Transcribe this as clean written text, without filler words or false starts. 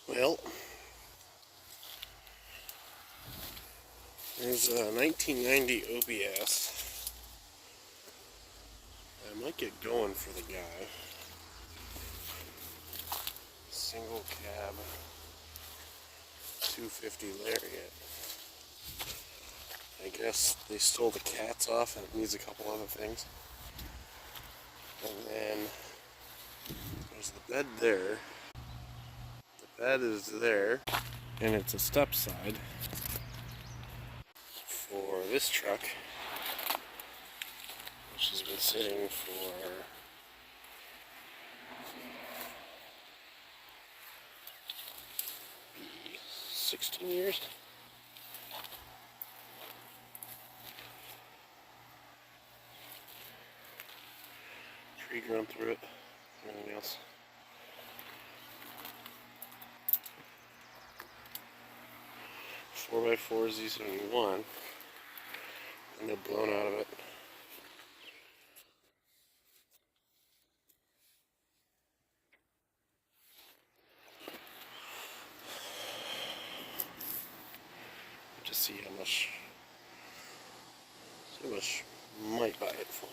Well, there's a 1990 OBS. I might get going for the guy. Single cab 250 Lariat. I guess they stole the cats off and it needs a couple other things. And then there's the bed there. The bed is there. And it's a step side for this truck, which has been sitting for 16 years. Tree grown through it. Anything else? Four by four Z71, and they're blown out of it. To see how much might buy it for.